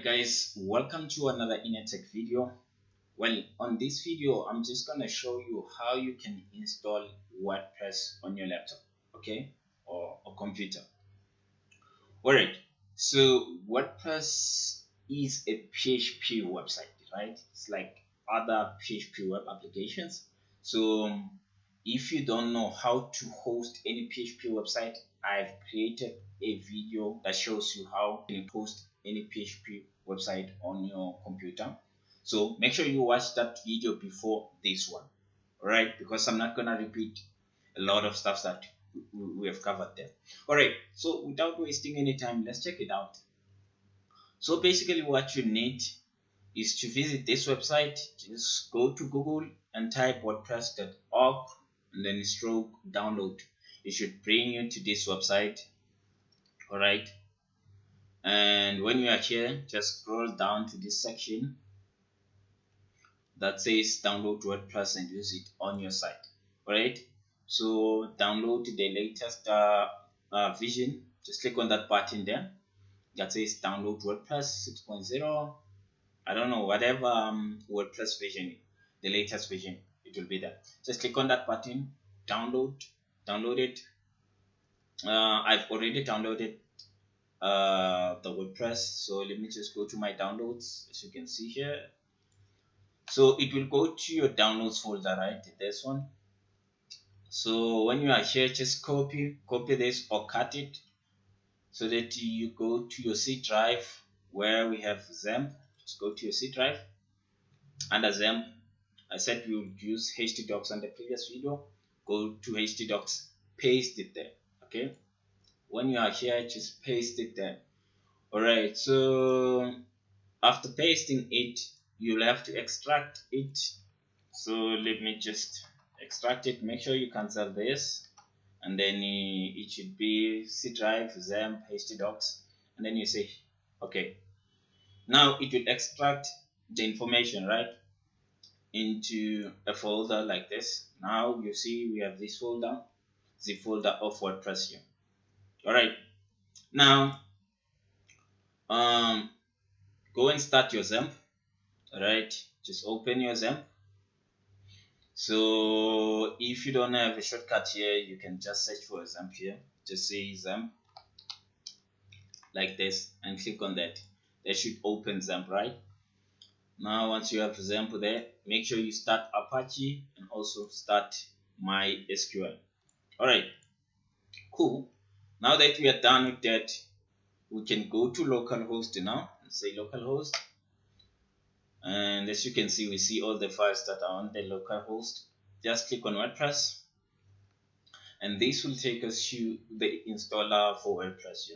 Guys, welcome to another InnerTech video. Well, on this video I'm just gonna show you how you can install WordPress on your laptop, okay, or computer. Alright, so WordPress is a PHP website, right? It's like other PHP web applications. So if you don't know how to host any PHP website, I've created a video that shows you how you can host any PHP website on your computer. So make sure you watch that video before this one, alright? Because I'm not gonna repeat a lot of stuff that we have covered there. Alright, so without wasting any time, let's check it out. So basically what you need is to visit this website. Just go to Google and type wordpress.org and then stroke download. It should bring you to this website. Alright, and when you are here, just scroll down to this section that says download WordPress and use it on your site. Alright, so download the latest version. Just click on that button there that says download WordPress 6.0. I don't know, whatever WordPress version, the latest version, it will be there. Just click on that button, download it. I've already downloaded the WordPress, so let me just go to my downloads, as you can see here. So it will go to your downloads folder, right? This one. So when you are here, just copy this or cut it so that you go to your C drive where we have XAMPP. Just go to your C drive. Under XAMPP, I said we would use htdocs on the previous video. Go to htdocs, paste it there. Okay, when you are here, just paste it there. Alright, so after pasting it, you'll have to extract it. So let me just extract it. Make sure you cancel this, and then it should be C drive, XAMPP, htdocs, and then you say okay. Now it will extract the information, right, into a folder like this. Now you see we have this folder, the folder of WordPress here. Alright, now go and start your XAMPP. Alright, just open your XAMPP. So if you don't have a shortcut here, you can just search for XAMPP here. Just say XAMPP like this and click on that. That should open XAMPP, right? Now once you have XAMPP there, make sure you start Apache and also start MySQL. Alright, cool. Now that we are done with that, we can go to localhost now and say localhost. And as you can see, we see all the files that are on the localhost. Just click on WordPress, and this will take us to the installer for WordPress,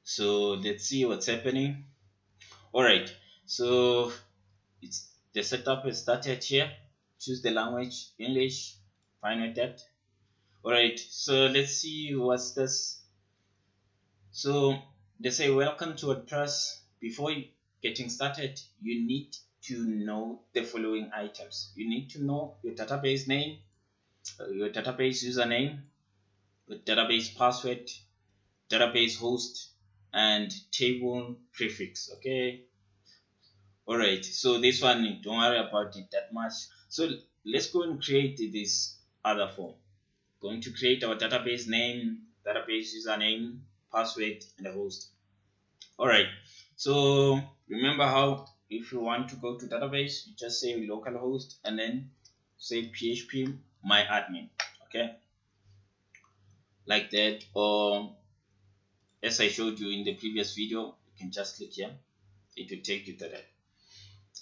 So let's see what's happening. Alright, so the setup is started here. Choose the language, English, fine with that. Alright, so let's see what's this. So they say welcome to WordPress. Before getting started, you need to know the following items. You need to know your database name, your database username, your database password, database host, and table prefix. Okay, alright, so this one, don't worry about it that much. So let's go and create this other form. Going to create our database name, database username, password, and a host. Alright, so remember how if you want to go to database, you just say localhost and then say php myadmin, okay, like that. Or as I showed you in the previous video, you can just click here, it will take you to that.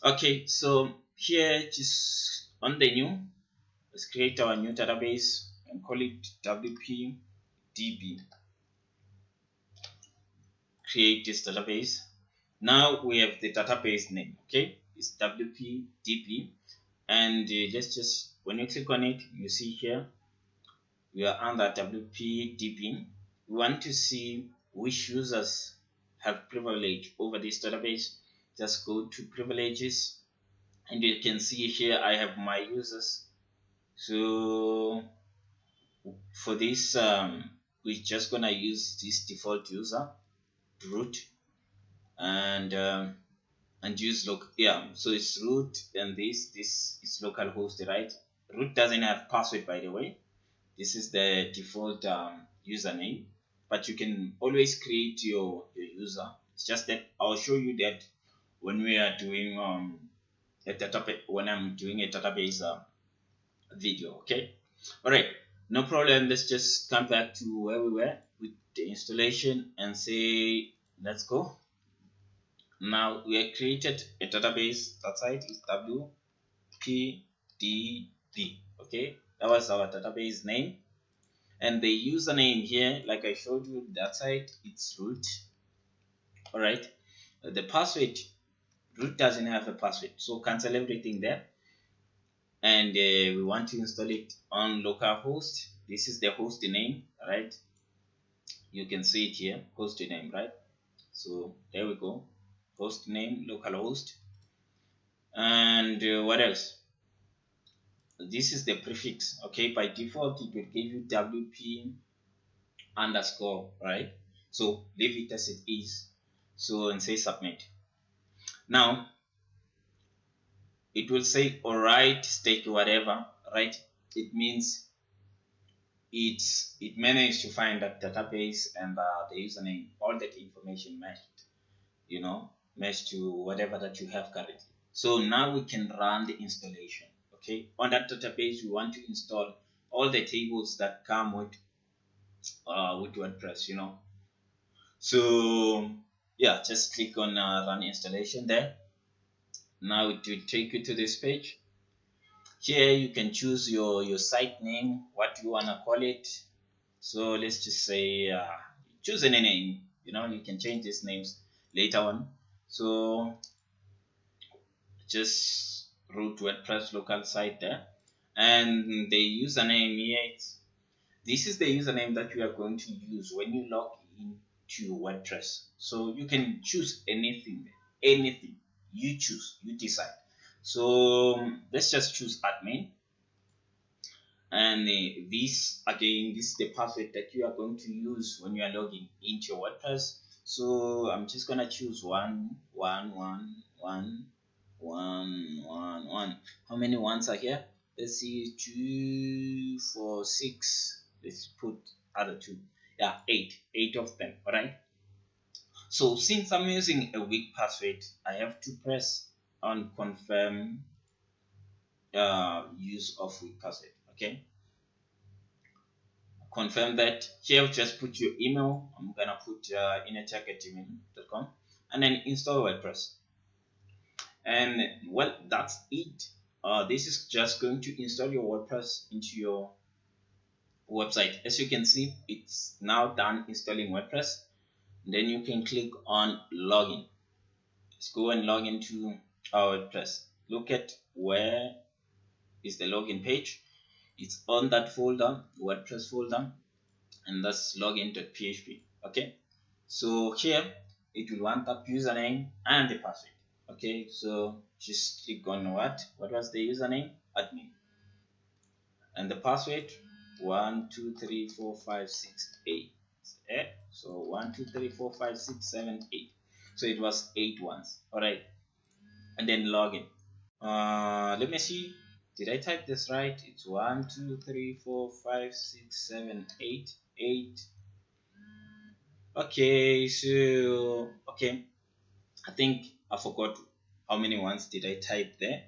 Okay, so here just on the new, let's create our new database and call it wp-db. Create this database. Now we have the database name, okay, it's wp-db, and let's just, when you click on it, you see here we are under wp-db. We want to see which users have privilege over this database. Just go to privileges, and you can see here I have my users. So for this we're just gonna use this default user root, and use so it's root, and this is localhost, right? Root doesn't have password, by the way. This is the default username, but you can always create your user. It's just that I'll show you that when we are doing a database, when I'm doing a database video. Okay, all right, no problem. Let's just come back to where we were with the installation and say let's go. Now we have created a database. That site is WPDB. Okay, that was our database name, and the username here, like I showed you that site, it's root. All right, the password, root doesn't have a password, so cancel everything there. And we want to install it on localhost. This is the host name, right? You can see it here, host name, right? So there we go, host name, localhost. And what else? This is the prefix. Okay, by default it will give you WP underscore, right? So leave it as it is. So and say submit. Now it will say alright, stake whatever, right? It means it managed to find that database and the username, all that information matched, matched to whatever that you have currently. So now we can run the installation. Okay, on that database we want to install all the tables that come with WordPress, So yeah, just click on run installation there. Now it will take you to this page. Here you can choose your site name, what you want to call it. So let's just say choose any name. You can change these names later on. So just root WordPress local site there, and the username here, this is the username that you are going to use when you log into WordPress. So you can choose anything you choose, you decide. So let's just choose admin, and this is the password that you are going to use when you are logging into your WordPress. So I'm just gonna choose 1 1 1 1 1 1. How many ones are here? Let's see, 2 4 6. Let's put other two. Yeah, eight of them. All right. So since I'm using a weak password, I have to press on confirm use of weak password. Okay, confirm that. Here just put your email. I'm gonna put innertech@gmail.com, and then install WordPress. And well, that's it. This is just going to install your WordPress into your website. As you can see, it's now done installing WordPress. Then you can click on login. Let's go and log into our WordPress. Look at where is the login page. It's on that folder, WordPress folder, and that's login.php. Okay, so here it will want that username and the password. Okay, so just click on what was the username? Admin. And the password 1234568. So 1234567 8. So it was 8 ones. All right, and then login. Let me see, did I type this right? It's 1234567 8. Okay, so okay, I think I forgot how many ones did I type there.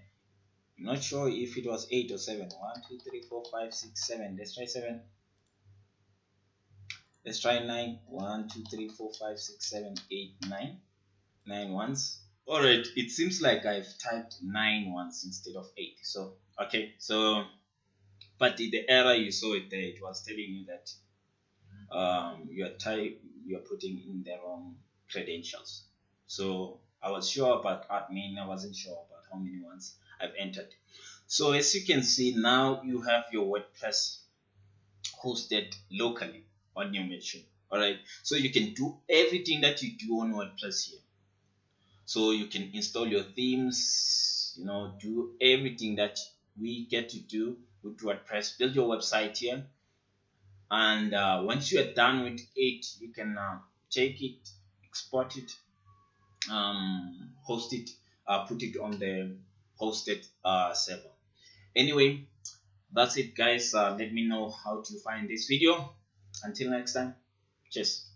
I'm not sure if it was 8 or 7. 1 2 3 4 5 6 7. Let's try 7. Let's try 9. 1 2 3 4 5 6 7 8 9. 9 ones. Alright, it seems like I've typed 9 ones instead of 8. So okay, so but the error you saw it there, it was telling you that you're putting in the wrong credentials. So I was sure about admin, I wasn't sure about how many ones I've entered. So as you can see, now you have your WordPress hosted locally on your machine. All right, so you can do everything that you do on WordPress here. So you can install your themes, do everything that we get to do with WordPress. Build your website here, and once you are done with it, you can take it, export it, host it, put it on the hosted server. Anyway, that's it, guys. Let me know how to find this video. Until next time, cheers.